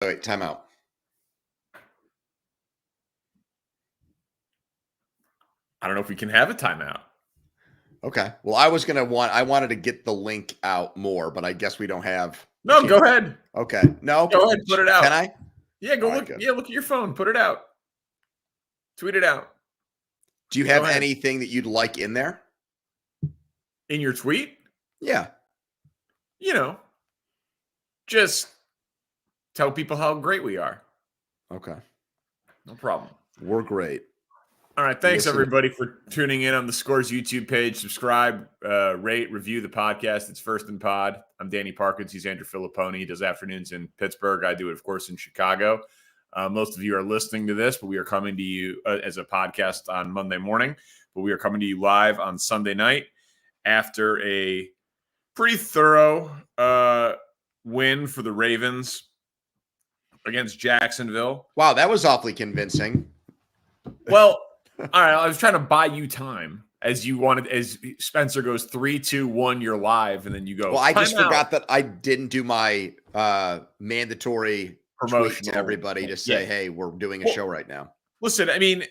Wait, timeout. I don't know if we can have a timeout. Okay. Well, I wanted to get the link out more, but I guess we don't have. No, go ahead. Okay. No. Go ahead, put it out. Can I? Yeah, go look. Yeah, look at your phone. Put it out. Tweet it out. Do you have anything that you'd like in there? In your tweet? Yeah. Just tell people how great we are. Okay. No problem. We're great. All right. Thanks, everybody, for tuning in on the Scores YouTube page. Subscribe, rate, review the podcast. It's First and Pod. I'm Danny Parkins. He's Andrew Fillipponi. He does afternoons in Pittsburgh. I do it, of course, in Chicago. Most of you are listening to this, but we are coming to you as a podcast on Monday morning. But we are coming to you live on Sunday night after a pretty thorough win for the Ravens against Jacksonville. Wow, that was awfully convincing. Well, all right, I was trying to buy you time as Spencer goes 3-2-1, you're live, and then you go. Well, I just forgot that I didn't do my mandatory promotion to everybody to say, hey, we're doing a show right now. Listen, I mean,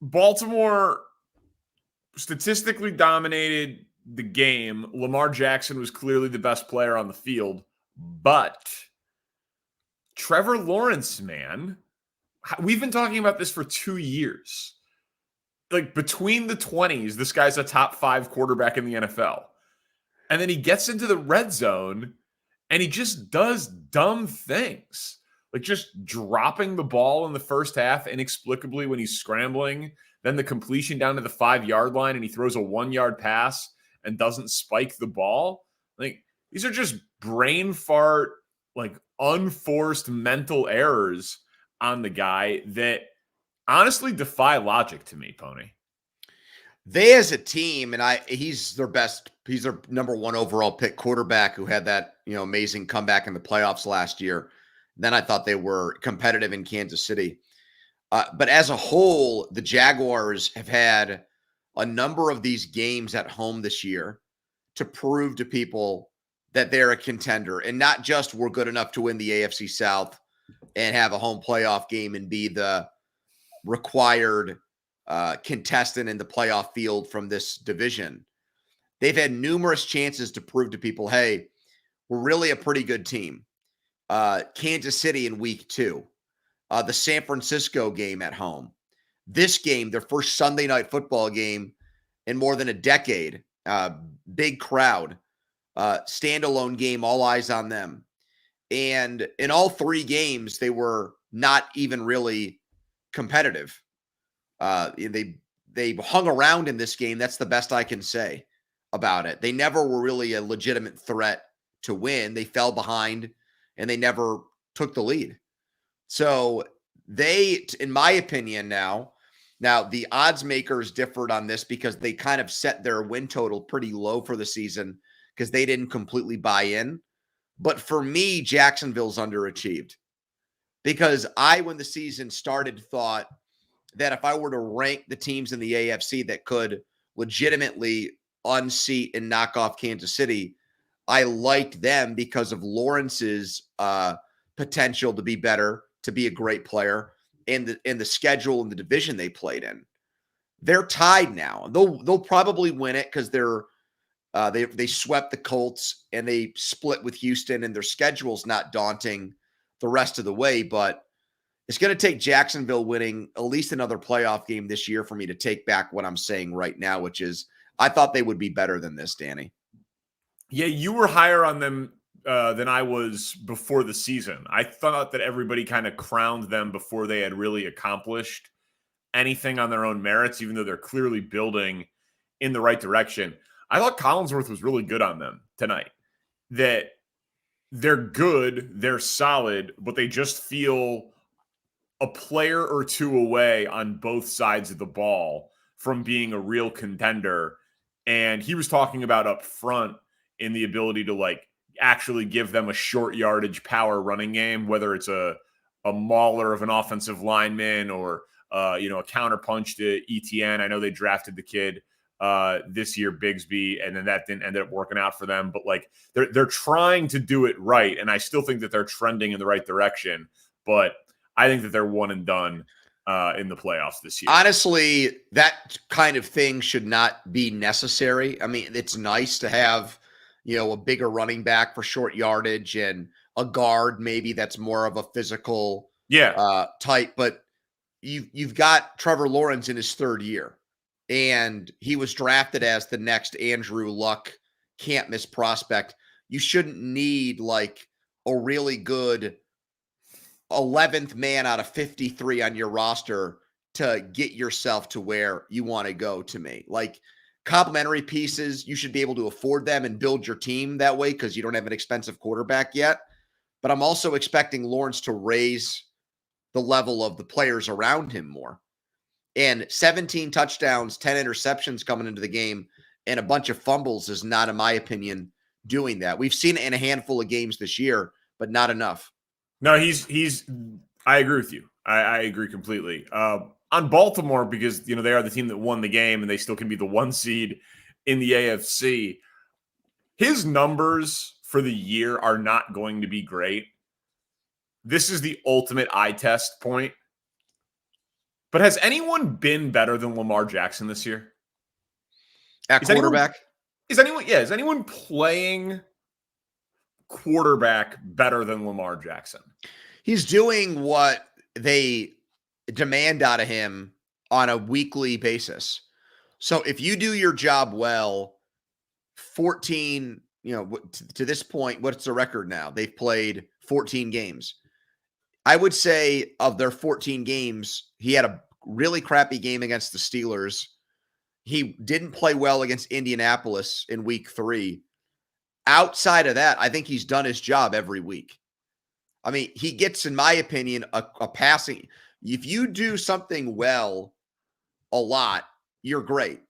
Baltimore statistically dominated the game. Lamar Jackson was clearly the best player on the field, but Trevor Lawrence, man, we've been talking about this for 2 years. Like, between the 20s, this guy's a top 5 quarterback in the NFL. And then he gets into the red zone and he just does dumb things. Like just dropping the ball in the first half inexplicably when he's scrambling, then the completion down to the 5-yard line and he throws a 1-yard pass and doesn't spike the ball. Like, these are just brain fart, like unforced mental errors on the guy that honestly defy logic to me, Pony. They as a team, and he's their number 1 overall pick quarterback who had that, amazing comeback in the playoffs last year. Then I thought they were competitive in Kansas City. But as a whole, the Jaguars have had a number of these games at home this year to prove to people that they're a contender and not just we're good enough to win the AFC South and have a home playoff game and be the required contestant in the playoff field from this division. They've had numerous chances to prove to people, hey, we're really a pretty good team. Kansas City in week 2, the San Francisco game at home, this game, their first Sunday night football game in more than a decade, big crowd, standalone game, all eyes on them. And in all 3 games, they were not even really competitive. They hung around in this game. That's the best I can say about it. They never were really a legitimate threat to win. They fell behind and they never took the lead. So they, in my opinion now the odds makers differed on this because they kind of set their win total pretty low for the season because they didn't completely buy in. But for me, Jacksonville's underachieved because when the season started, thought that if I were to rank the teams in the AFC that could legitimately unseat and knock off Kansas City, I liked them because of Lawrence's potential to be better, to be a great player, and the schedule and the division they played in. They're tied now. They'll probably win it because they swept the Colts and they split with Houston, and their schedule's not daunting the rest of the way. But it's going to take Jacksonville winning at least another playoff game this year for me to take back what I'm saying right now, which is I thought they would be better than this, Danny. Yeah, you were higher on them than I was before the season. I thought that everybody kind of crowned them before they had really accomplished anything on their own merits, even though they're clearly building in the right direction. I thought Collinsworth was really good on them tonight. That they're good, they're solid, but they just feel a player or two away on both sides of the ball from being a real contender. And he was talking about up front in the ability to actually give them a short yardage power running game, whether it's a mauler of an offensive lineman or a counterpunch to ETN. I know they drafted the kid this year, Bigsby, and then that didn't end up working out for them. But like they're trying to do it right, and I still think that they're trending in the right direction. But I think that they're one and done in the playoffs this year. Honestly, that kind of thing should not be necessary. I mean, it's nice to have, a bigger running back for short yardage and a guard maybe that's more of a physical type, but you've got Trevor Lawrence in his third year, and he was drafted as the next Andrew Luck can't miss prospect. You shouldn't need like a really good 11th man out of 53 on your roster to get yourself to where you want to go. To me, like complementary pieces, you should be able to afford them and build your team that way because you don't have an expensive quarterback yet. But I'm also expecting Lawrence to raise the level of the players around him more. And 17 touchdowns, 10 interceptions coming into the game, and a bunch of fumbles is not, in my opinion, doing that. We've seen it in a handful of games this year, but not enough. No, I agree with you. I agree completely. On Baltimore, because, they are the team that won the game and they still can be the 1 seed in the AFC. His numbers for the year are not going to be great. This is the ultimate eye test point. But has anyone been better than Lamar Jackson this year? At quarterback? Is anyone playing quarterback better than Lamar Jackson? He's doing what they demand out of him on a weekly basis. So if you do your job well, 14, to this point, what's the record now? They've played 14 games. I would say of their 14 games, he had a really crappy game against the Steelers. He didn't play well against Indianapolis in week 3. Outside of that, I think he's done his job every week. I mean, he gets, in my opinion, a passing. If you do something well a lot, you're great.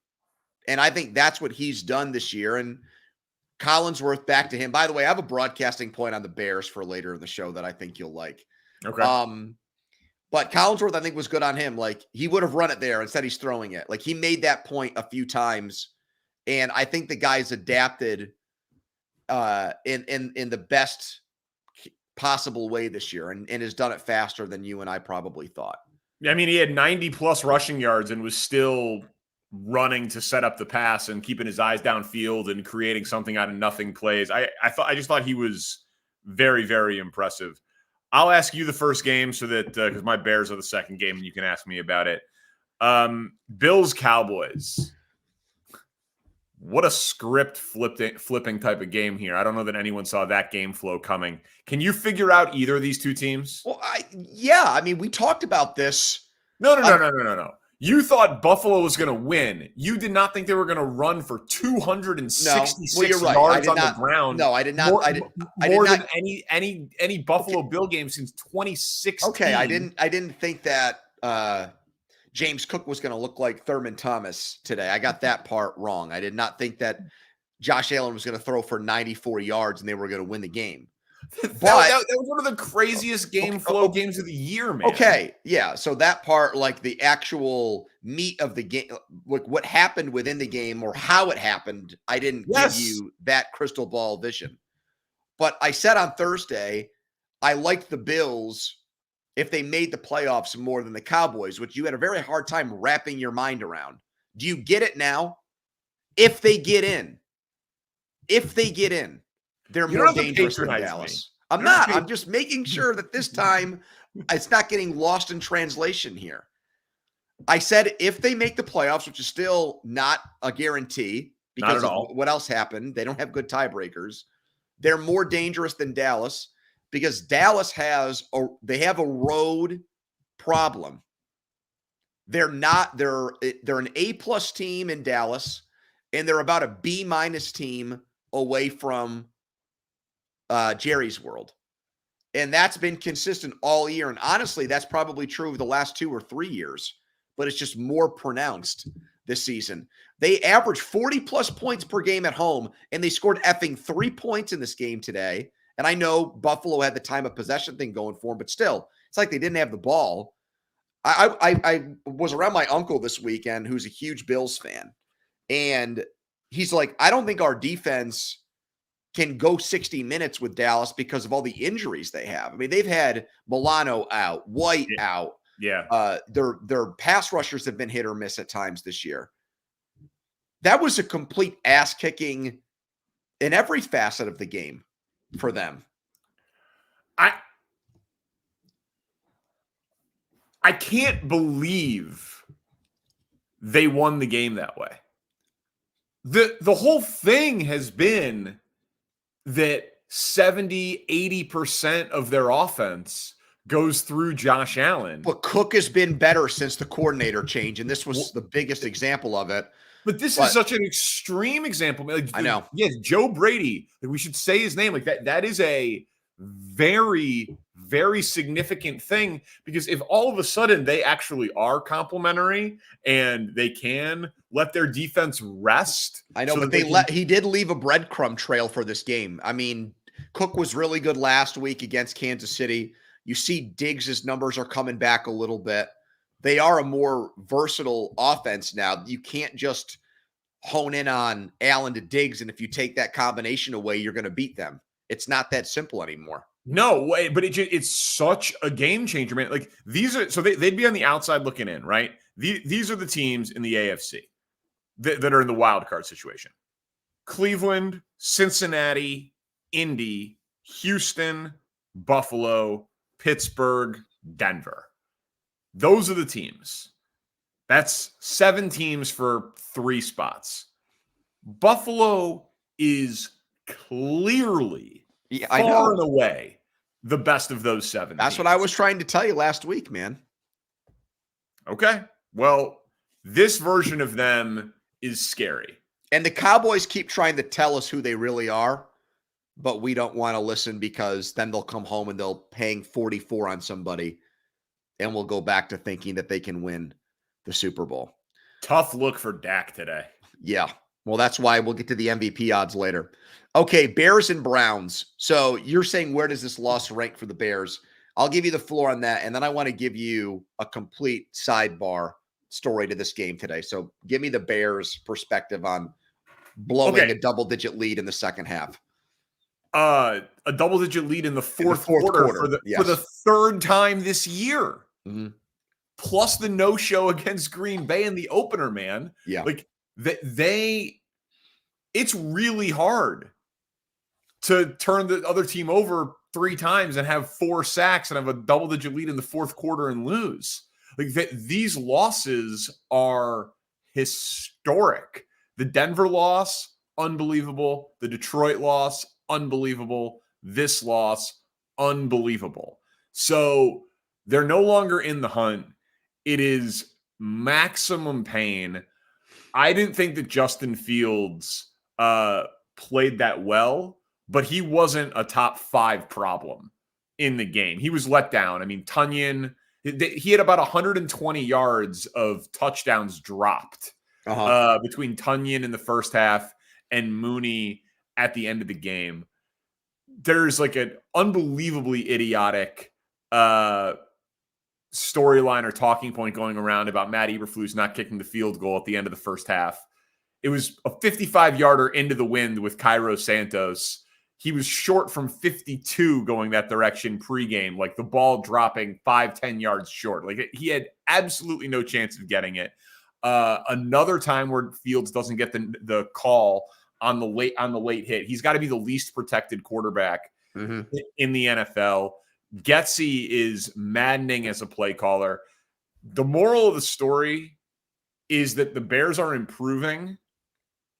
And I think that's what he's done this year. And Collinsworth, back to him. By the way, I have a broadcasting point on the Bears for later in the show that I think you'll like. Okay. But Collinsworth, I think, was good on him. Like, he would have run it there. Instead, he's throwing it. Like, he made that point a few times. And I think the guy's adapted in the best possible way this year and has done it faster than you and I probably thought. I mean, he had 90 plus rushing yards and was still running to set up the pass and keeping his eyes downfield and creating something out of nothing plays. I just thought he was very, very impressive. I'll ask you the first game so that because my Bears are the second game and you can ask me about it. Bills Cowboys. What a script flipping type of game here. I don't know that anyone saw that game flow coming. Can you figure out either of these two teams? Well, I mean, we talked about this. No. You thought Buffalo was going to win. You did not think they were going to run for 266 yards on the ground. No, I did not. More than any Buffalo Bill game since 2016. Okay, I didn't think that James Cook was going to look like Thurman Thomas today. I got that part wrong. I did not think that Josh Allen was going to throw for 94 yards and they were going to win the game. But that was one of the craziest games of the year, man. Okay, yeah. So that part, like the actual meat of the game, like what happened within the game or how it happened, I didn't give you that crystal ball vision. But I said on Thursday, I liked the Bills if they made the playoffs more than the Cowboys, which you had a very hard time wrapping your mind around. Do you get it now? If they get in, they're more dangerous than Dallas. I'm not. I'm just making sure that this time it's not getting lost in translation here. I said if they make the playoffs, which is still not a guarantee because of what else happened. They don't have good tiebreakers. They're more dangerous than Dallas because Dallas have a road problem. They're an A+ team in Dallas, and they're about a B- team away from Jerry's world. And that's been consistent all year. And honestly, that's probably true of the last 2 or 3 years, but it's just more pronounced this season. They averaged 40+ points per game at home, and they scored effing 3 points in this game today. And I know Buffalo had the time of possession thing going for them, but still, it's like they didn't have the ball. I was around my uncle this weekend, who's a huge Bills fan. And he's like, I don't think our defense can go 60 minutes with Dallas because of all the injuries they have. I mean, they've had Milano out, White out. Yeah. Their pass rushers have been hit or miss at times this year. That was a complete ass kicking in every facet of the game for them. I can't believe they won the game that way. The whole thing has been that 70, 80% of their offense goes through Josh Allen. But Cook has been better since the coordinator change, and this was the biggest example of it. But this is such an extreme example. Like, I know. Yes, Joe Brady. Like, we should say his name. Like that is a very, very significant thing, because if all of a sudden they actually are complimentary and they can let their defense rest. I know, but he did leave a breadcrumb trail for this game. I mean, Cook was really good last week against Kansas City. You see Diggs' numbers are coming back a little bit. They are a more versatile offense now. You can't just hone in on Allen to Diggs, and if you take that combination away, you're going to beat them. It's not that simple anymore. No way, but it's such a game changer, man. Like, these are, so they'd be on the outside looking in, right? These are the teams in the AFC that are in the wild card situation: Cleveland, Cincinnati, Indy, Houston, Buffalo, Pittsburgh, Denver. Those are the teams. That's 7 teams for 3 spots. Buffalo is clearly far and away the best of those 7 That's teams. what I was trying to tell you last week, man. Okay. Well, this version of them is scary. And the Cowboys keep trying to tell us who they really are, but we don't want to listen, because then they'll come home and they'll hang 44 on somebody, and we'll go back to thinking that they can win the Super Bowl. Tough look for Dak today. Yeah. Well, that's why we'll get to the MVP odds later. Okay, Bears and Browns. So you're saying, where does this loss rank for the Bears? I'll give you the floor on that, and then I want to give you a complete sidebar story to this game today. So give me the Bears' perspective on blowing a double-digit lead in the second half. A double-digit lead in the fourth quarter for the 3rd time this year. Mm-hmm. Plus the no-show against Green Bay in the opener, man. Yeah. Like, it's really hard to turn the other team over 3 times and have 4 sacks and have a double-digit lead in the fourth quarter and lose. Like, these losses are historic. The Denver loss, unbelievable. The Detroit loss, unbelievable. This loss, unbelievable. So they're no longer in the hunt. It is maximum pain. I didn't think that Justin Fields played that well, but he wasn't a top 5 problem in the game. He was let down. I mean, Tunyon, he had about 120 yards of touchdowns dropped between Tunyon in the first half and Mooney at the end of the game. There's like an unbelievably idiotic storyline or talking point going around about Matt Eberflus not kicking the field goal at the end of the first half. It was a 55-yarder into the wind with Cairo Santos. He was short from 52 going that direction pregame, like the ball dropping 5-10 yards short. Like, he had absolutely no chance of getting it. Another time where Fields doesn't get the call on the late hit. He's got to be the least protected quarterback in the NFL. Getsy is maddening as a play caller. The moral of the story is that the Bears are improving,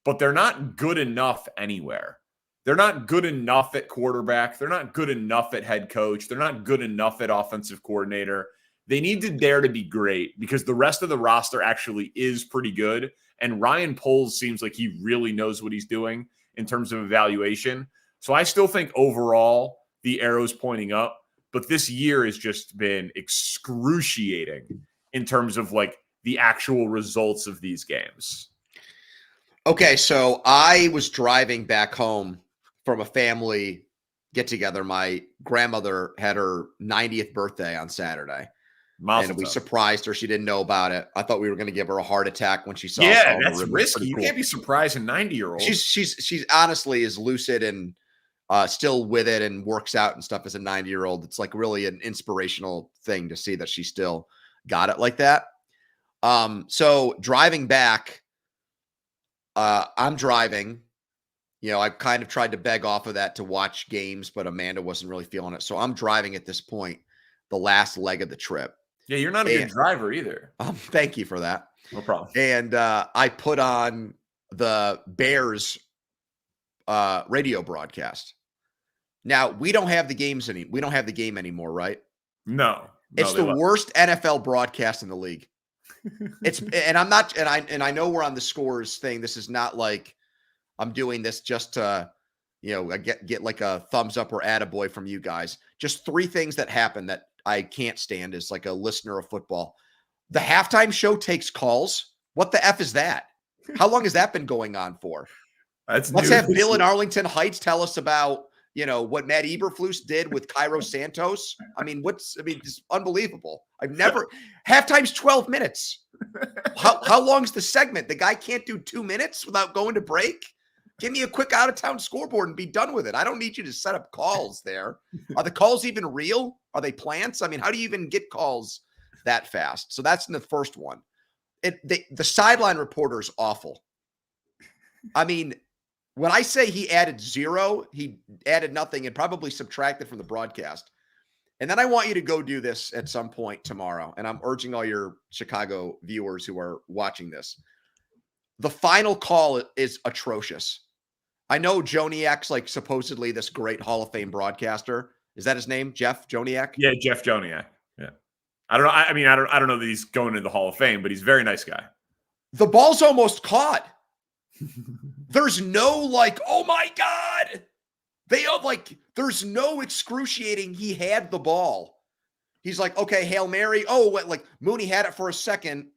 but they're not good enough anywhere. They're not good enough at quarterback. They're not good enough at head coach. They're not good enough at offensive coordinator. They need to dare to be great, because the rest of the roster actually is pretty good. And Ryan Poles seems like he really knows what he's doing in terms of evaluation. So I still think overall the arrow's pointing up. But this year has just been excruciating in terms of like the actual results of these games. Okay, so I was driving back home from a family get together. My grandmother had her 90th birthday on Saturday. Mazel and we tov. surprised her. She didn't know about it. I thought we were going to give her a heart attack when she saw. Yeah, the that's ribbon. risky. Pretty You cool. can't be surprised a 90-year-old. She's honestly is lucid and still with it and works out and stuff as a 90-year-old. It's like really an inspirational thing to see that she still got it like that. So driving back, I'm driving. I kind of tried to beg off of that to watch games, but Amanda wasn't really feeling it. So I'm driving at this point, the last leg of the trip. Yeah, you're not a good driver either. Thank you for that. No problem. And I put on the Bears radio broadcast. Now, we don't have the game anymore, right? No. It's the worst NFL broadcast in the league. I know we're on the scores thing. This is not like I'm doing this just to, get like a thumbs up or attaboy from you guys. Just 3 things that happen that I can't stand as like a listener of football. The halftime show takes calls. What the F is that? How long has that been going on for? Let's have Bill in Arlington Heights tell us about, what Matt Eberflus did with Cairo Santos. It's unbelievable. Halftime's 12 minutes. How long's the segment? The guy can't do 2 minutes without going to break? Give me a quick out-of-town scoreboard and be done with it. I don't need you to set up calls there. Are the calls even real? Are they plants? How do you even get calls that fast? So that's in the first one. The sideline reporter is awful. When I say he added 0, he added nothing and probably subtracted from the broadcast. And then I want you to go do this at some point tomorrow. And I'm urging all your Chicago viewers who are watching this. The final call is atrocious. I know Joniak's like supposedly this great Hall of Fame broadcaster. Is that his name? Jeff Joniak? Yeah, Jeff Joniak. Yeah. I don't know. I don't know that he's going into the Hall of Fame, but he's a very nice guy. The ball's almost caught. There's no oh my God. There's no excruciating. He had the ball. He's like, okay, Hail Mary. Oh, Mooney had it for a second.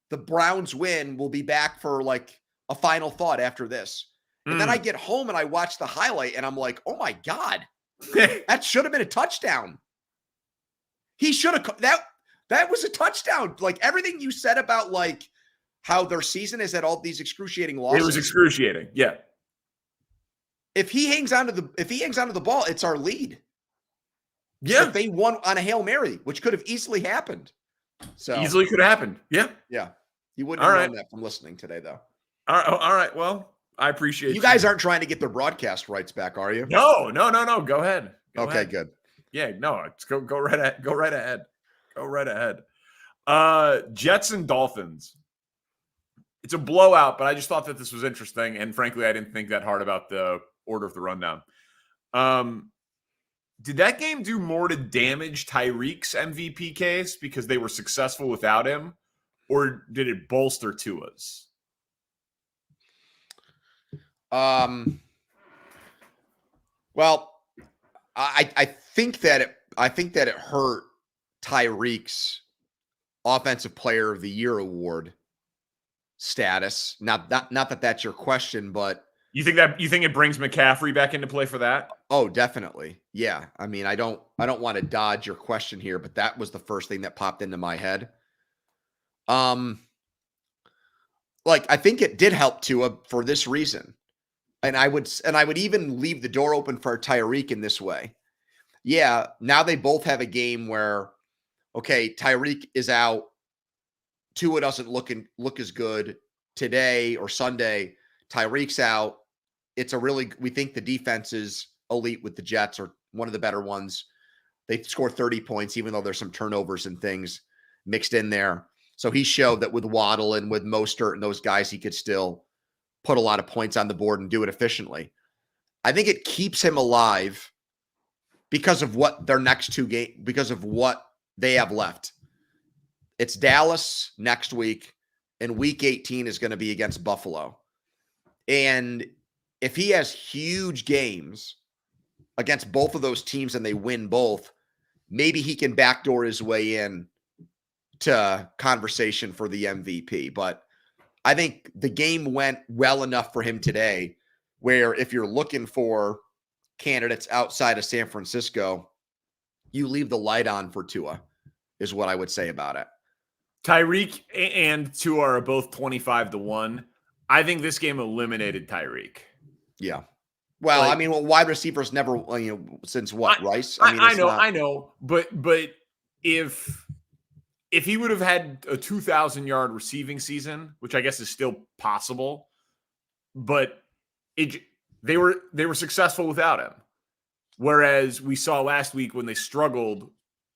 The Browns win. We'll be back for a final thought after this. And then I get home and I watch the highlight and I'm like, oh my God, that should have been a touchdown. He should have, that was a touchdown. Everything you said about how their season has had all these excruciating losses. It was excruciating. Yeah. If he hangs onto the ball, it's our lead. Yeah. If they won on a Hail Mary, which could have easily happened. So easily could have happened. Yeah. Yeah. You wouldn't have known that from listening today, though. All right. Well, I appreciate you guys aren't trying to get their broadcast rights back, are you? No. Go ahead. Go ahead. Good. Yeah, no, go right ahead. Go right ahead. Jets and Dolphins. It's a blowout, but I just thought that this was interesting. And frankly, I didn't think that hard about the order of the rundown. Did that game do more to damage Tyreek's MVP case because they were successful without him? Or did it bolster Tua's? Well, I think that it hurt Tyreek's Offensive Player of the Year award status. Not that that's your question, but you think it brings McCaffrey back into play for that? Oh, definitely. Yeah. I don't want to dodge your question here, but that was the first thing that popped into my head. I think it did help Tua for this reason. And I would even leave the door open for Tyreek in this way. Yeah, now they both have a game where, okay, Tyreek is out. Tua doesn't look as good today or Sunday. Tyreek's out. We think the defense is elite with the Jets, or one of the better ones. They score 30 points, even though there's some turnovers and things mixed in there. So he showed that with Waddle and with Mostert and those guys, he could still put a lot of points on the board and do it efficiently. I think it keeps him alive because of what their next 2 games, because of what they have left. It's Dallas next week, and week 18 is going to be against Buffalo. And if he has huge games against both of those teams and they win both, maybe he can backdoor his way in to conversation for the MVP. But I think the game went well enough for him today where if you're looking for candidates outside of San Francisco, you leave the light on for Tua. is what I would say about it. Tyreek and Tua are both 25-1. I think this game eliminated Tyreek. Yeah. Well, Like, I mean, wide receivers never, since what, Rice? I mean, I it's know, not. I know, but if he would have had a 2,000-yard receiving season, which I guess is still possible, but they were successful without him. Whereas we saw last week when they struggled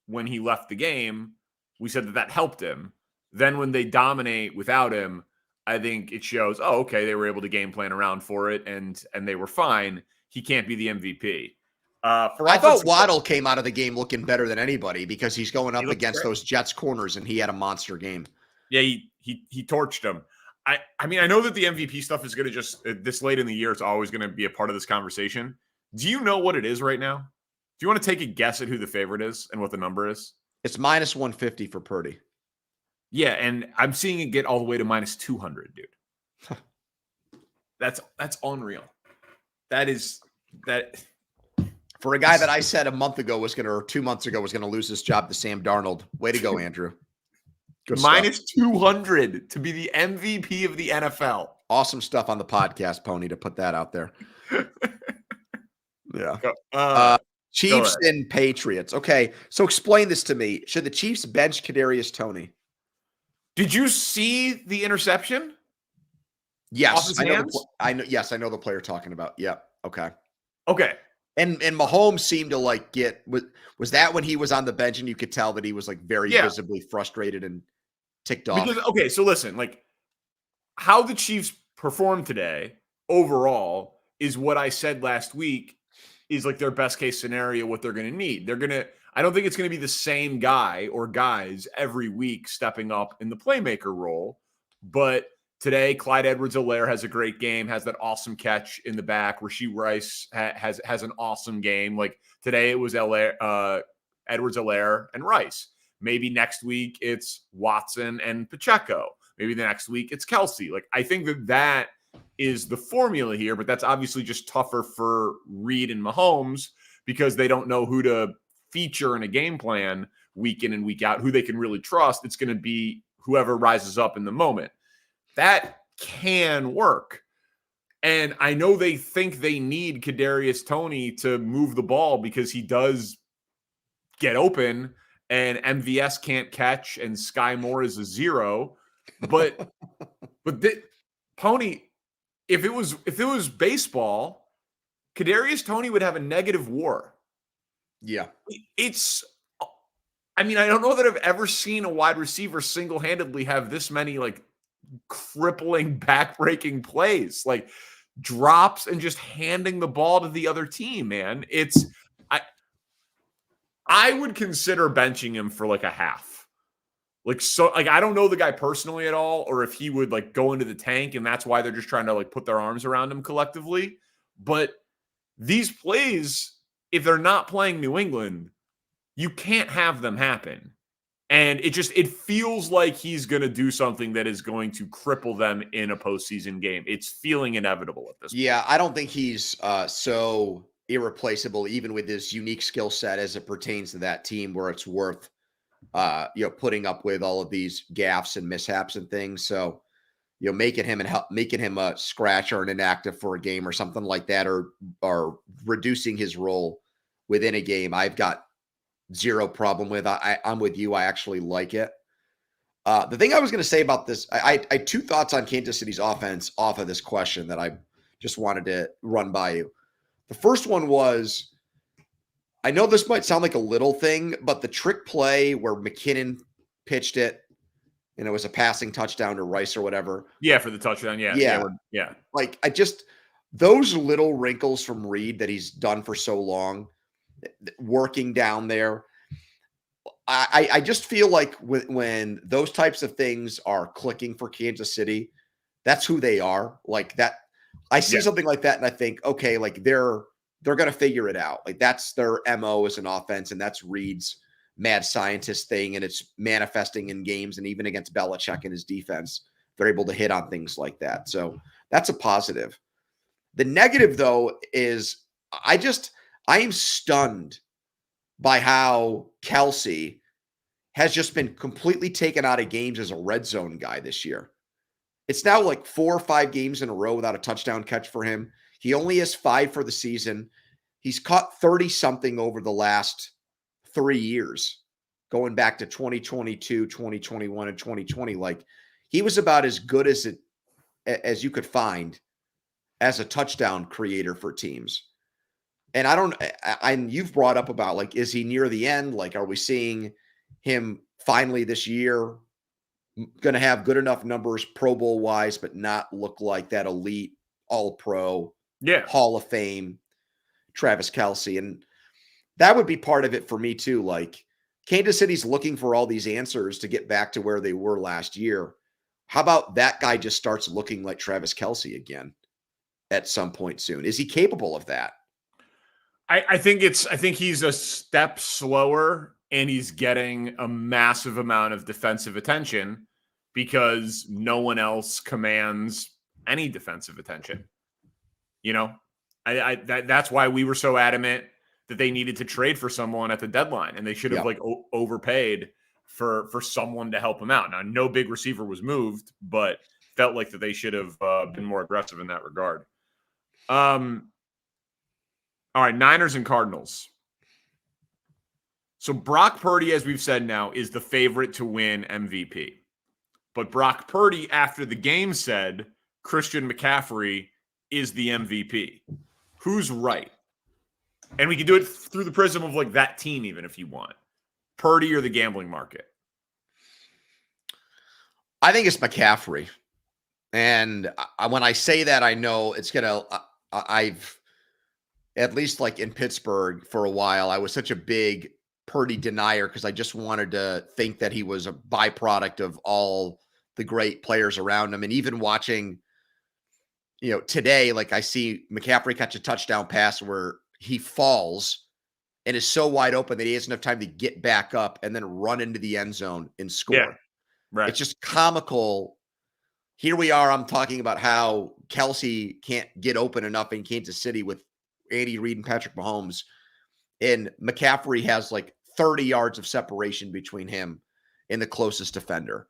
when he left the game, we said that helped him. Then when they dominate without him, I think it shows, oh, okay, they were able to game plan around for it, and they were fine. He can't be the MVP. I thought Waddle came out of the game looking better than anybody because he's going up against those Jets corners, and he had a monster game. Yeah, he torched them. I mean, I know that the MVP stuff is going to just this late in the year, it's always going to be a part of this conversation. Do you know what it is right now? Do you want to take a guess at who the favorite is and what the number is? It's minus 150 for Purdy. Yeah, and I'm seeing it get all the way to minus 200, dude. That's unreal. That for a guy that I said a month ago or 2 months ago was going to lose his job to Sam Darnold. Way to go, Andrew. Good minus stuff. 200 to be the MVP of the NFL. Awesome stuff on the podcast, Pony, to put that out there. Yeah. Chiefs and Patriots. Okay, so explain this to me. Should the Chiefs bench Kadarius Toney? Did you see the interception? Yes, I know. Yes, I know the player talking about. Yeah. Okay. And Mahomes seemed to was that when he was on the bench and you could tell that he was very visibly frustrated and ticked off? Because, so listen, how the Chiefs performed today overall is what I said last week is their best case scenario, what they're going to need. I don't think it's going to be the same guy or guys every week stepping up in the playmaker role, but today, Clyde Edwards-Helaire has a great game, has that awesome catch in the back. Rashee Rice has an awesome game. Today, it was Edwards-Helaire and Rice. Maybe next week, it's Watson and Pacheco. Maybe the next week, it's Kelsey. I think that is the formula here, but that's obviously just tougher for Reed and Mahomes because they don't know who to feature in a game plan week in and week out, who they can really trust. It's going to be whoever rises up in the moment. That can work. And I know they think they need Kadarius Toney to move the ball because he does get open and MVS can't catch and Sky Moore is a 0. But Pony, if it was baseball, Kadarius Toney would have a negative WAR. Yeah. I don't know that I've ever seen a wide receiver single-handedly have this many crippling back-breaking plays, drops and just handing the ball to the other team, man. I would consider benching him for a half. I don't know the guy personally at all, or if he would go into the tank and that's why they're just trying to put their arms around him collectively. But these plays, if they're not playing New England, you can't have them happen. And it feels like he's going to do something that is going to cripple them in a postseason game. It's feeling inevitable at this point. Yeah, I don't think he's so irreplaceable, even with his unique skill set as it pertains to that team, where it's worth putting up with all of these gaffes and mishaps and things. So, making him a scratch or an inactive for a game or something like that, or reducing his role within a game, I've got zero problem with. I'm with you. I actually like it. The thing I was going to say about this, I had two thoughts on Kansas City's offense off of this question that I just wanted to run by you. The first one was, I know this might sound like a little thing, but the trick play where McKinnon pitched it and it was a passing touchdown to Rice or whatever. Yeah, for the touchdown. Yeah. Yeah. Those little wrinkles from Reed that he's done for so long, working down there. I just feel like when those types of things are clicking for Kansas City, that's who they are. That I see something like that and I think, okay, they're going to figure it out. That's their MO as an offense, and that's Reed's mad scientist thing, and it's manifesting in games and even against Belichick and his defense. They're able to hit on things like that. So that's a positive. The negative, though, is I am stunned by how Kelsey has just been completely taken out of games as a red zone guy this year. It's now like 4 or 5 games in a row without a touchdown catch for him. He only has 5 for the season. He's caught 30-something over the last 3 years, going back to 2022, 2021, and 2020. Like, he was about as good as you could find as a touchdown creator for teams. And you've brought up about, like, is he near the end? Like, are we seeing him finally this year going to have good enough numbers Pro Bowl wise, but not look like that elite all pro, Hall of Fame Travis Kelce? And that would be part of it for me too. Like, Kansas City's looking for all these answers to get back to where they were last year. How about that guy just starts looking like Travis Kelce again at some point soon? Is he capable of that? I think he's a step slower, and he's getting a massive amount of defensive attention because no one else commands any defensive attention. You know, that's why we were so adamant that they needed to trade for someone at the deadline, and they should have overpaid for someone to help him out. Now, no big receiver was moved, but felt like that they should have been more aggressive in that regard. All right, Niners and Cardinals. So Brock Purdy, as we've said now, is the favorite to win MVP. But Brock Purdy, after the game, said Christian McCaffrey is the MVP. Who's right? And we can do it through the prism of like that team, even if you want. Purdy or the gambling market? I think it's McCaffrey. And when I say that, I know it's going to, I've, at least like in Pittsburgh for a while, I was such a big Purdy denier because I just wanted to think that he was a byproduct of all the great players around him. And even watching, today, like I see McCaffrey catch a touchdown pass where he falls and is so wide open that he has enough time to get back up and then run into the end zone and score. Yeah, right. It's just comical. Here we are. I'm talking about how Kelce can't get open enough in Kansas City with Andy Reid and Patrick Mahomes, and McCaffrey has like 30 yards of separation between him and the closest defender.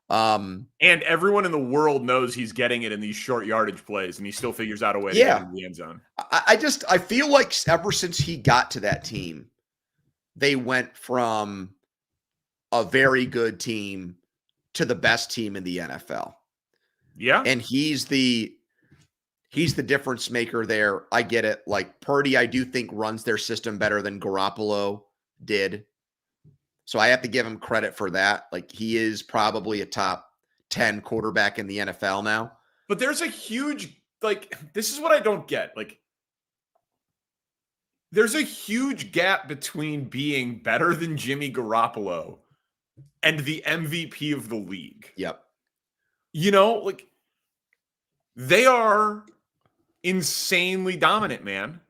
And everyone in the world knows he's getting it in these short yardage plays, and he still figures out a way to get into the end zone. I feel like ever since he got to that team, they went from a very good team to the best team in the NFL. Yeah. And he's the difference maker there. I get it. Like, Purdy, I do think runs their system better than Garoppolo did. So I have to give him credit for that. Like, he is probably a top 10 quarterback in the NFL now. But there's a huge, this is what I don't get. Like, there's a huge gap between being better than Jimmy Garoppolo and the MVP of the league. Yep. They are insanely dominant, man.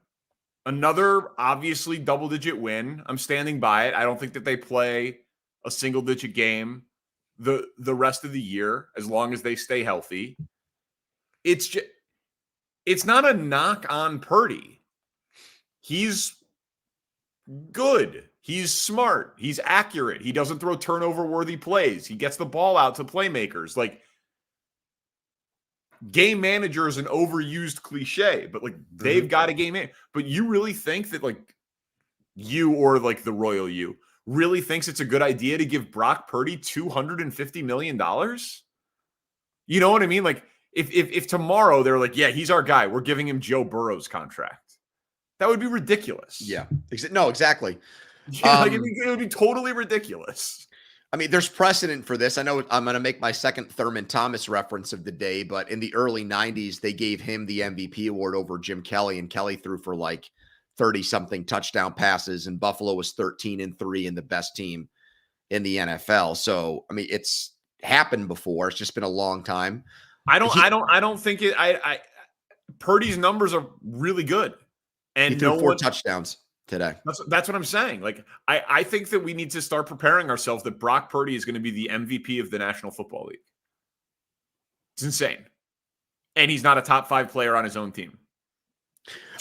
Another obviously double-digit win. I'm standing by it. I don't think that they play a single-digit game the rest of the year as long as they stay healthy. It's not a knock on Purdy. He's good. He's smart. He's accurate. He doesn't throw turnover-worthy plays. He gets the ball out to playmakers. Like, game manager is an overused cliche, but they've got a game manager. But you really think that you or the royal you really thinks it's a good idea to give Brock Purdy $250 million? You know what I mean? Like, if tomorrow they're like, yeah, he's our guy, we're giving him Joe Burrow's contract, that would be ridiculous. Yeah. No, exactly. It would be totally ridiculous. I mean, there's precedent for this. I know I'm going to make my second Thurman Thomas reference of the day, but in the early 90s, they gave him the MVP award over Jim Kelly, and Kelly threw for 30-something touchdown passes, and Buffalo was 13-3 and the best team in the NFL. So, I mean, it's happened before. It's just been a long time. I don't think it. Purdy's numbers are really good, and he threw 4 touchdowns today. That's what I'm saying. I think that we need to start preparing ourselves that Brock Purdy is going to be the MVP of the National Football League. It's insane. And he's not a top 5 player on his own team.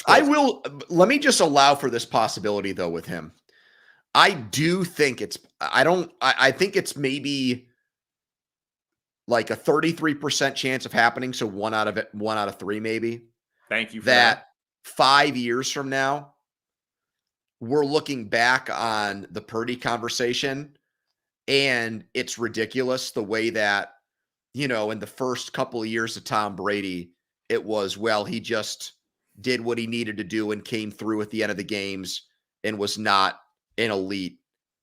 Let me just allow for this possibility though with him. I do think I think it's maybe like a 33% chance of happening. So one out of three, maybe. Thank you for That 5 years from now, we're looking back on the Purdy conversation, and it's ridiculous the way that, in the first couple of years of Tom Brady, it was, well, he just did what he needed to do and came through at the end of the games and was not an elite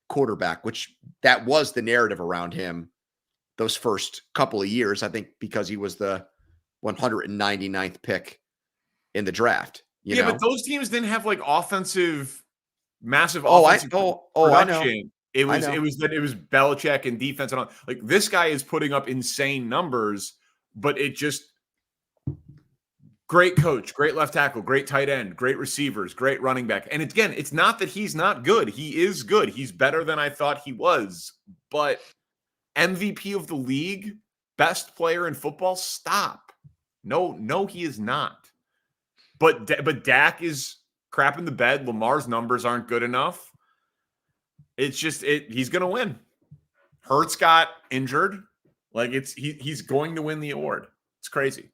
quarterback, which that was the narrative around him those first couple of years, I think, because he was the 199th pick in the draft. But those teams didn't have like massive I offensive know. production. It I was know. Belichick and defense and all. Like, this guy is putting up insane numbers, but it just great coach, great left tackle, great tight end, great receivers, great running back. And again, it's not that he's not good. He is good. He's better than I thought he was. But MVP of the league, best player in football, stop. No, he is not. But Dak is crapping the bed. Lamar's numbers aren't good enough. It's just he's going to win. Hurts got injured. Like, he's going to win the award. It's crazy.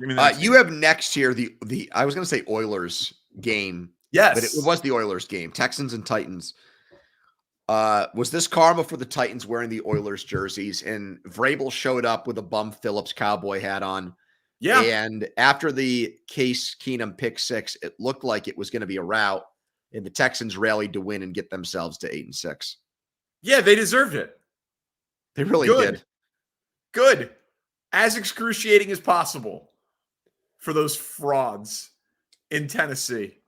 You have next here the I was going to say Oilers game. Yes. But it was the Oilers game. Texans and Titans. Was this karma for the Titans wearing the Oilers jerseys? And Vrabel showed up with a bum Phillips Cowboy hat on. Yeah. And after the Case Keenum pick six, it looked like it was going to be a rout. And the Texans rallied to win and get themselves to 8-6. Yeah, they deserved it. They really did. Good. As excruciating as possible for those frauds in Tennessee.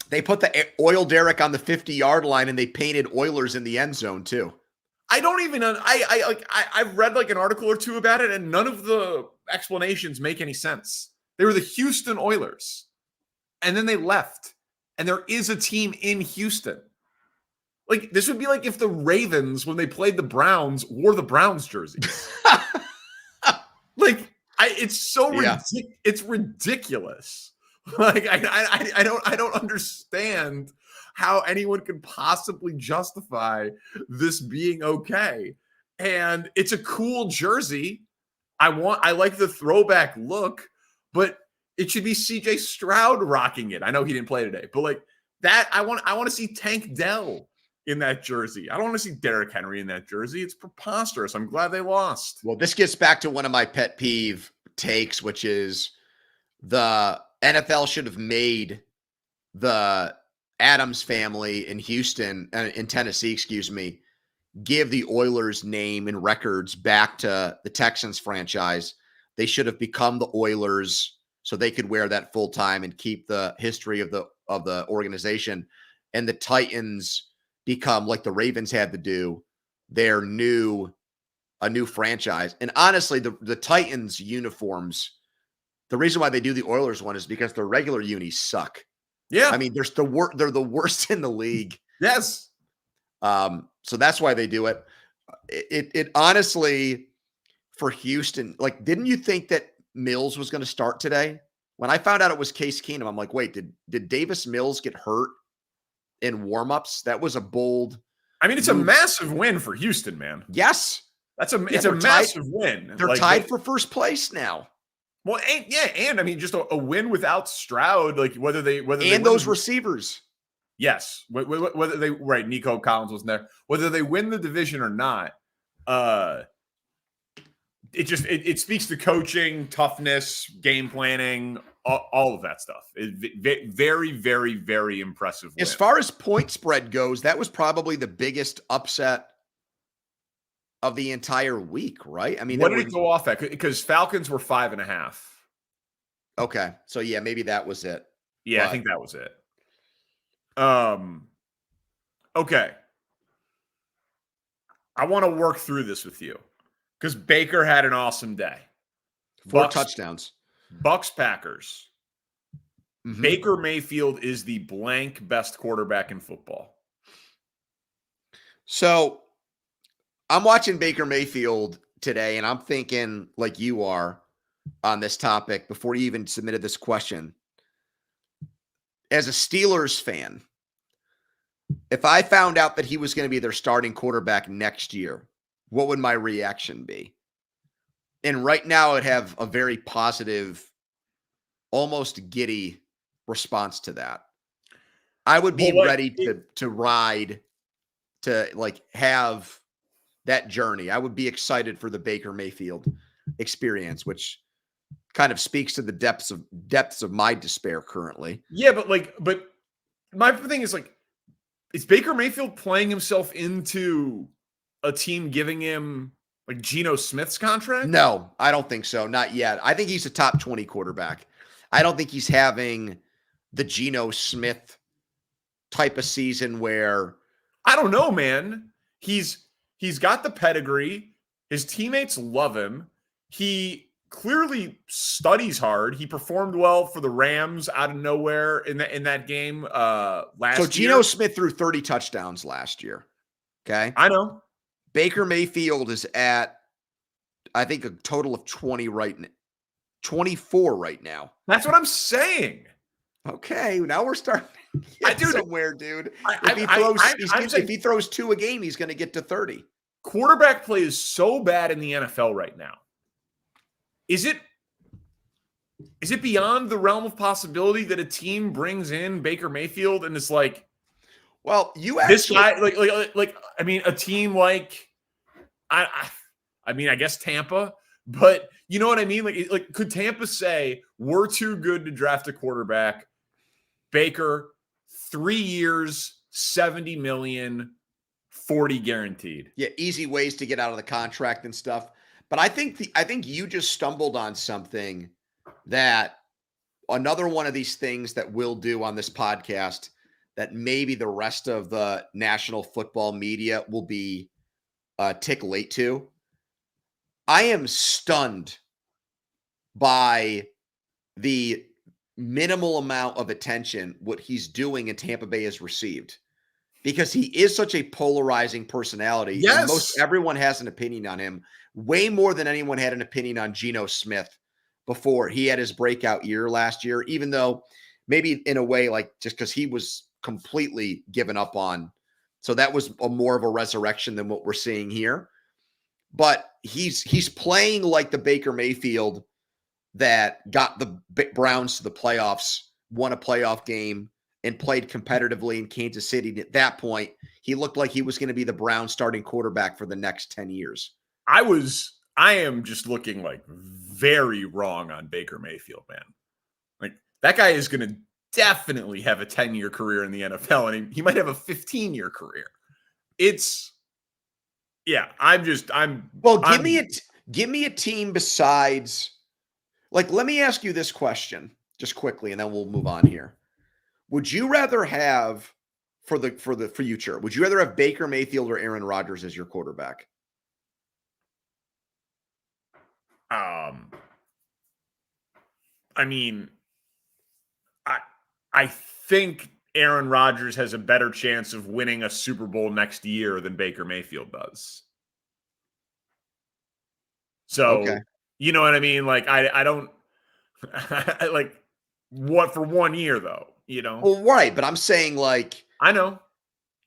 They put the oil derrick on the 50-yard line, and they painted Oilers in the end zone too. I don't even. I've read like an article or two about it, and none of the explanations make any sense. They were the Houston Oilers, and then they left, and there is a team in Houston. Like, this would be like if the Ravens, when they played the Browns, wore the Browns jerseys. Like, it's so it's ridiculous. Like, I don't understand how anyone could possibly justify this being okay. And it's a cool jersey. I like the throwback look, but it should be CJ Stroud rocking it. I know he didn't play today, but like that, I want to see Tank Dell in that jersey. I don't want to see Derrick Henry in that jersey. It's preposterous. I'm glad they lost. Well, this gets back to one of my pet peeve takes, which is the NFL should have made the Adams family in Tennessee, give the Oilers name and records back to the Texans franchise. They should have become the Oilers so they could wear that full time and keep the history of the organization. And the Titans become, like the Ravens had to do, a new franchise. And honestly, the Titans uniforms, the reason why they do the Oilers one is because their regular unis suck. Yeah. I mean, they're the worst in the league. Yes. So that's why they do it. It honestly, for Houston, like, didn't you think that Mills was going to start today? When I found out it was Case Keenum, I'm like, wait, did Davis Mills get hurt in warmups? That was a bold. I mean, it's a massive win for Houston, man. Yes. It's a massive win. They're tied for first place now. Well, and I mean, just a win without Stroud, like whether they those receivers. Yes, whether they Nico Collins wasn't there. Whether they win the division or not, it speaks to coaching, toughness, game planning, all of that stuff. Very, very, very impressive win. As far as point spread goes, that was probably the biggest upset of the entire week, right? I mean, what did it go off at? Because Falcons were 5.5. Okay, so yeah, maybe that was it. Yeah, I think that was it. Okay. I want to work through this with you because Baker had an awesome day. 4 touchdowns. Bucks Packers. Mm-hmm. Baker Mayfield is the blank best quarterback in football. So I'm watching Baker Mayfield today, and I'm thinking, like you are on this topic before you even submitted this question. As a Steelers fan, If I found out that he was going to be their starting quarterback next year, what would my reaction be? And right now I'd have a very positive, almost giddy response to that. I would be Well, ready to ride, to like have that journey. I would be excited for the Baker Mayfield experience, which kind of speaks to the depths of my despair currently. yeah, but my thing is like, is Baker Mayfield playing himself into a team giving him like Geno Smith's contract? No, I don't think so. Not yet. I think he's a top 20 quarterback. I don't think he's having the Geno Smith type of season where I don't know, man. He's got the pedigree. His teammates love him. He clearly studies hard. He performed well for the Rams out of nowhere in that game last year. So Geno Smith threw 30 touchdowns last year. Okay. I know. Baker Mayfield is at, I think, a total of 24 right now. That's what I'm saying. Okay, now we're starting to get somewhere, dude. If he throws 2 a game, he's going to get to 30. Quarterback play is so bad in the NFL right now. Is it beyond the realm of possibility that a team brings in Baker Mayfield and it's like, well, you actually, this guy, like I mean, a team like, I guess Tampa, but you know what I mean? Like could Tampa say, we're too good to draft a quarterback? Baker, 3 years, $70 million, 40 guaranteed. Yeah, easy ways to get out of the contract and stuff. But I think you just stumbled on something that another one of these things that we'll do on this podcast that maybe the rest of the national football media will be tick late to. I am stunned by the minimal amount of attention what he's doing in Tampa Bay has received, because he is such a polarizing personality. Yes. And most everyone has an opinion on him, way more than anyone had an opinion on Geno Smith before he had his breakout year last year, even though maybe in a way, like just because he was completely given up on. So that was more of a resurrection than what we're seeing here. But he's playing like the Baker Mayfield that got the Browns to the playoffs, won a playoff game, and played competitively in Kansas City. And at that point, he looked like he was going to be the Browns starting quarterback for the next 10 years. I am just looking like very wrong on Baker Mayfield, man. Like that guy is going to definitely have a 10-year career in the NFL, and he might have a 15-year career. Give me a team besides, like, let me ask you this question just quickly, and then we'll move on here. Would you rather have for the future, would you rather have Baker Mayfield or Aaron Rodgers as your quarterback? I mean, I think Aaron Rodgers has a better chance of winning a Super Bowl next year than Baker Mayfield does. So, okay. You know what I mean? Like, I don't like what for 1 year though, you know? Well, right. But I'm saying, like, I know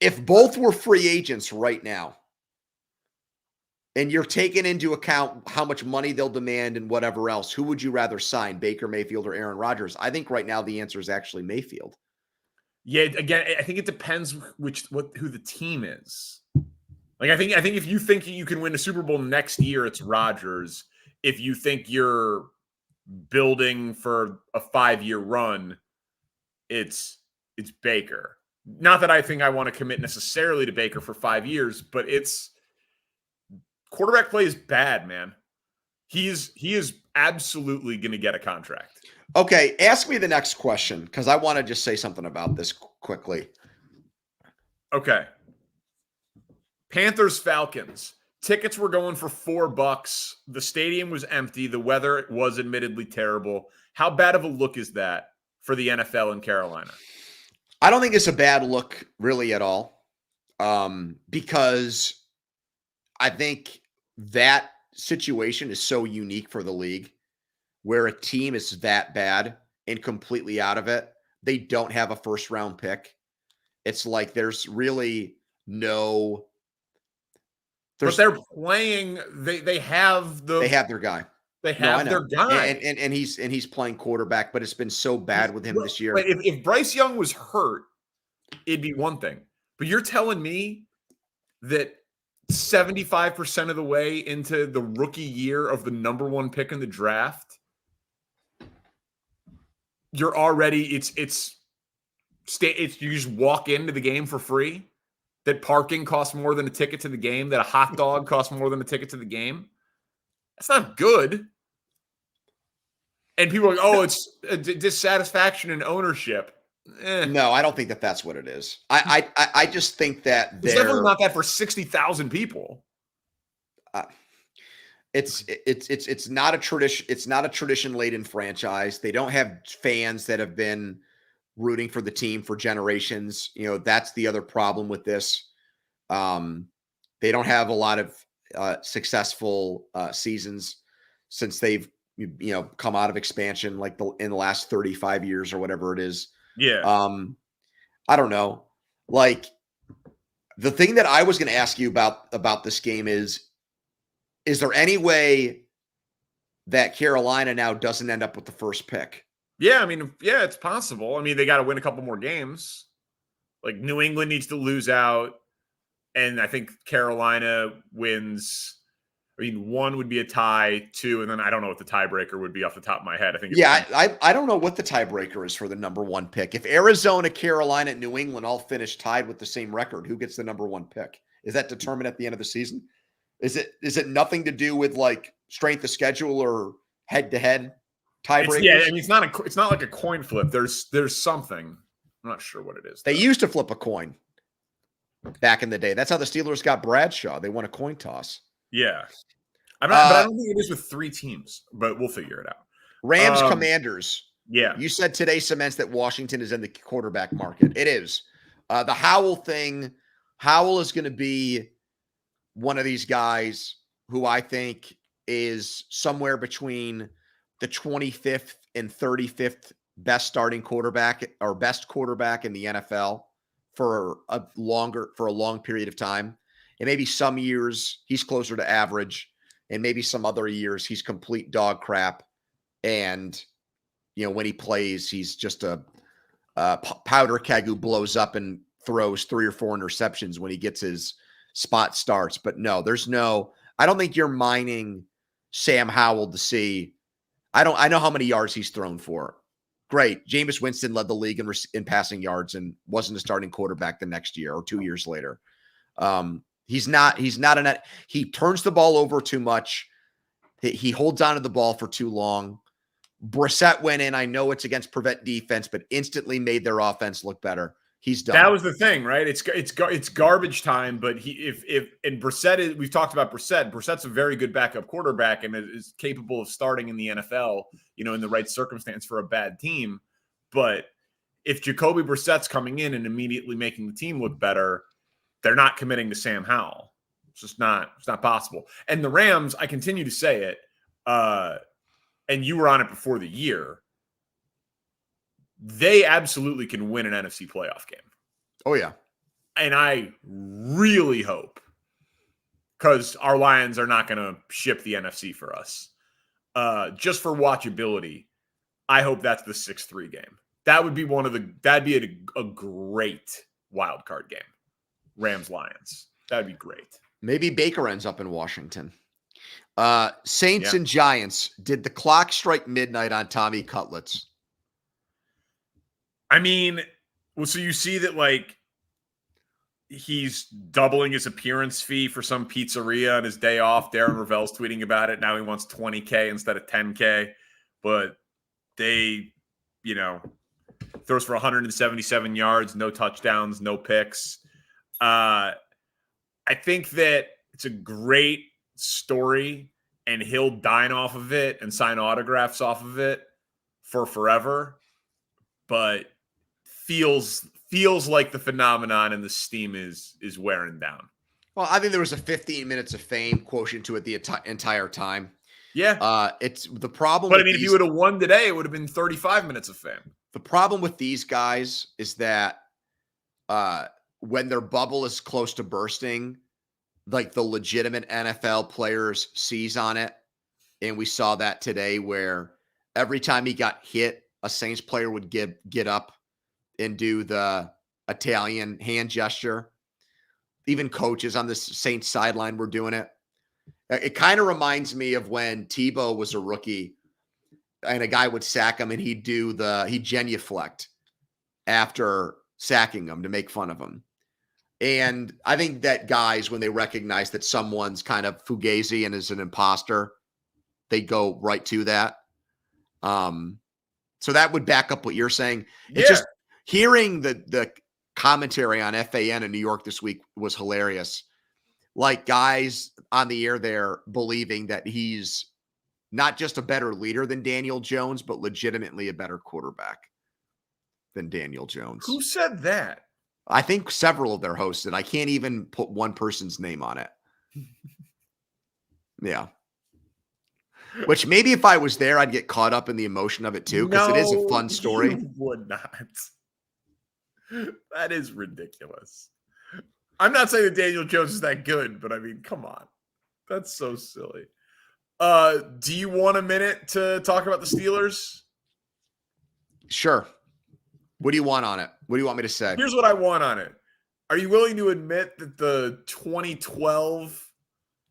if both were free agents right now, and you're taking into account how much money they'll demand and whatever else, who would you rather sign, Baker Mayfield or Aaron Rodgers? I think right now the answer is actually Mayfield. Yeah, again, I think it depends who the team is. Like, I think if you think you can win a Super Bowl next year, it's Rodgers. If you think you're building for a 5-year run, it's Baker. Not that I think I want to commit necessarily to Baker for 5 years, but it's quarterback play is bad, man. He is absolutely going to get a contract. Okay, ask me the next question because I want to just say something about this quickly. Okay. Panthers Falcons. Tickets were going for $4. The stadium was empty. The weather was admittedly terrible. How bad of a look is that for the NFL in Carolina? I don't think it's a bad look really at all, because I think that situation is so unique for the league where a team is that bad and completely out of it. They don't have a first-round pick. it's like there's really no. But they're playing. They have their guy. They have their guy, and he's playing quarterback. But it's been so bad with him this year. If Bryce Young was hurt, it'd be one thing. But you're telling me that 75% of the way into the rookie year of the number one pick in the draft, you're already it's you just walk into the game for free. That parking costs more than a ticket to the game. That a hot dog costs more than a ticket to the game. That's not good. And people are like, oh, it's a dissatisfaction in ownership. No, I don't think that's what it is. I just think that it's definitely not that for 60,000 people. It's not a tradition. It's not a tradition-laden franchise. They don't have fans that have been rooting for the team for generations. That's the other problem with this. They don't have a lot of successful seasons since they've come out of expansion, like in the last 35 years or whatever it is. Yeah. I don't know. Like, the thing that I was going to ask you about this game is there any way that Carolina now doesn't end up with the first pick? Yeah, I mean, yeah, it's possible. I mean, they got to win a couple more games. Like, New England needs to lose out, and I think Carolina wins. I mean, 1 would be a tie, 2, and then I don't know what the tiebreaker would be off the top of my head. I think. I don't know what the tiebreaker is for the number 1 pick. If Arizona, Carolina, and New England all finish tied with the same record, who gets the number 1 pick? Is that determined at the end of the season? Is it nothing to do with like strength of schedule or head-to-head tiebreakers? I mean, it's not like a coin flip. There's something. I'm not sure what it is. They used to flip a coin back in the day. That's how the Steelers got Bradshaw. They won a coin toss. Yeah. But I don't think it is with 3 teams, but we'll figure it out. Rams, Commanders. Yeah. You said today cements that Washington is in the quarterback market. It is. The Howell thing, Howell is going to be one of these guys who I think is somewhere between the 25th and 35th best starting quarterback or best quarterback in the NFL for a long period of time. And maybe some years he's closer to average, and maybe some other years he's complete dog crap. And, when he plays, he's just a powder keg who blows up and throws 3 or 4 interceptions when he gets his spot starts. But no, I don't think you're mining Sam Howell to see. I know how many yards he's thrown for. Great. Jameis Winston led the league in passing yards and wasn't a starting quarterback the next year or 2 years later. He's not he turns the ball over too much. He holds onto the ball for too long. Brissett went in. I know it's against prevent defense, but instantly made their offense look better. He's done. That was the thing, right? It's garbage time. But and Brissett we've talked about Brissett. Brissett's a very good backup quarterback and is capable of starting in the NFL, in the right circumstance for a bad team. But if Jacoby Brissett's coming in and immediately making the team look better, they're not committing to Sam Howell. It's not possible. And the Rams, I continue to say it, and you were on it before the year. They absolutely can win an NFC playoff game. Oh, yeah. And I really hope, because our Lions are not going to ship the NFC for us. Just for watchability, I hope that's the 6-3 game. That would be that'd be a great wild card game. Rams-Lions. That'd be great. Maybe Baker ends up in Washington. Saints and Giants. Did the clock strike midnight on Tommy Cutlets? I mean, well, so you see that, like, he's doubling his appearance fee for some pizzeria on his day off. Darren Ravel's tweeting about it. Now he wants $20K instead of $10K. But they, throws for 177 yards, no touchdowns, no picks. I think that it's a great story, and he'll dine off of it and sign autographs off of it for forever. But feels like the phenomenon and the steam is wearing down. Well, I think there was a 15 minutes of fame quotient to it the entire time. Yeah. It's the problem. But I mean, if you would have won today, it would have been 35 minutes of fame. The problem with these guys is that when their bubble is close to bursting, like the legitimate NFL players seize on it. And we saw that today where every time he got hit, a Saints player would get up and do the Italian hand gesture. Even coaches on the Saints sideline were doing it. It kind of reminds me of when Tebow was a rookie and a guy would sack him and he'd genuflect after sacking him to make fun of him. And I think that guys, when they recognize that someone's kind of fugazi and is an imposter, they go right to that. So that would back up what you're saying. It's just hearing the commentary on FAN in New York this week was hilarious. Like guys on the air there believing that he's not just a better leader than Daniel Jones, but legitimately a better quarterback than Daniel Jones. Who said that? I think several of their hosts, and I can't even put one person's name on it. Yeah. Which maybe if I was there, I'd get caught up in the emotion of it too, because it is a fun story. You would not. That is ridiculous. I'm not saying that Daniel Jones is that good, but I mean, come on. That's so silly. Do you want a minute to talk about the Steelers? Sure. What do you want on it? What do you want me to say? Here's what I want on it. Are you willing to admit that the 2012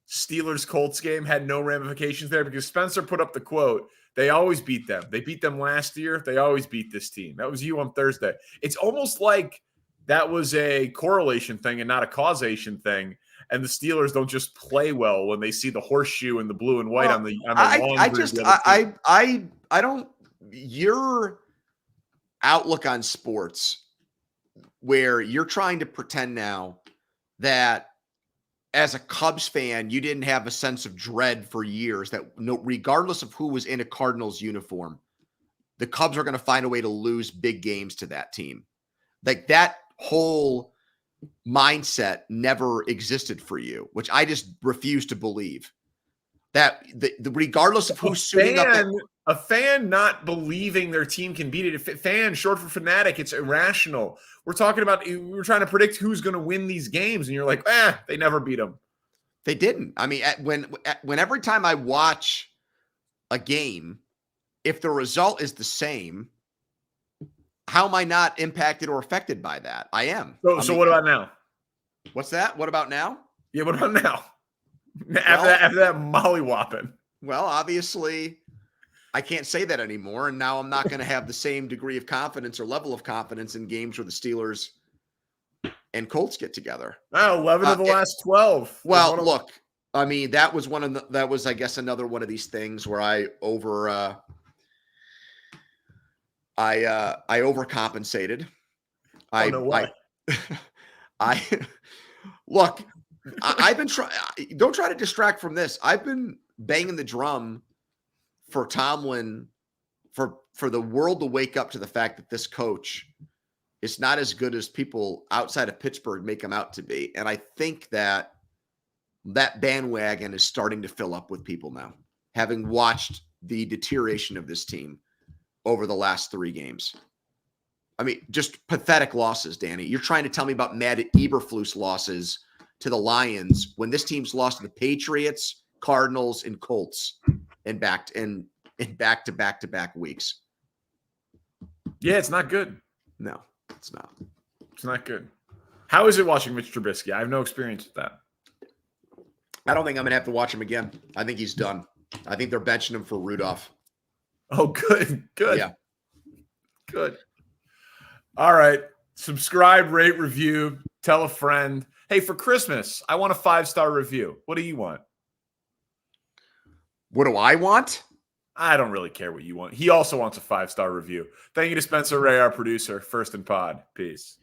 Steelers-Colts game had no ramifications there? Because Spencer put up the quote, they always beat them. They beat them last year. They always beat this team. That was you on Thursday. It's almost like that was a correlation thing and not a causation thing. And the Steelers don't just play well when they see the horseshoe and the blue and white on the long. I don't. Your outlook on sports, where you're trying to pretend now that as a Cubs fan, you didn't have a sense of dread for years that regardless of who was in a Cardinals uniform, the Cubs are going to find a way to lose big games to that team. Like that whole mindset never existed for you, which I just refuse to believe. That the regardless of who's suiting up. A fan not believing their team can beat it. A fan, short for fanatic, it's irrational. We're trying to predict who's going to win these games, and you're like, they never beat them. They didn't. I mean, when every time I watch a game, if the result is the same, how am I not impacted or affected by that? I am. So what about now? What's that? What about now? Yeah, what about now? After that mollywhopping. Well, obviously, I can't say that anymore, and now I'm not going to have the same degree of confidence or level of confidence in games where the Steelers and Colts get together. 11 of the last 12. Well, look, I mean, that was I guess, another one of these things where I overcompensated. Look, I've been trying. Don't try to distract from this. I've been banging the drum for Tomlin for the world to wake up to the fact that this coach is not as good as people outside of Pittsburgh make him out to be. And I think that bandwagon is starting to fill up with people now, having watched the deterioration of this team over the last 3 games. I mean, just pathetic losses, Danny. You're trying to tell me about Matt Eberflus losses to the Lions when this team's lost to the Patriots, Cardinals, and Colts in back-to-back weeks. Yeah, it's not good. No, it's not. It's not good. How is it watching Mitch Trubisky? I have no experience with that. I don't think I'm going to have to watch him again. I think he's done. I think they're benching him for Rudolph. Oh, good. Yeah. Good. All right. Subscribe, rate, review, tell a friend. Hey, for Christmas, I want a 5-star review. What do you want? What do I want? I don't really care what you want. He also wants a 5-star review. Thank you to Spencer Ray, our producer. First and Pod. Peace.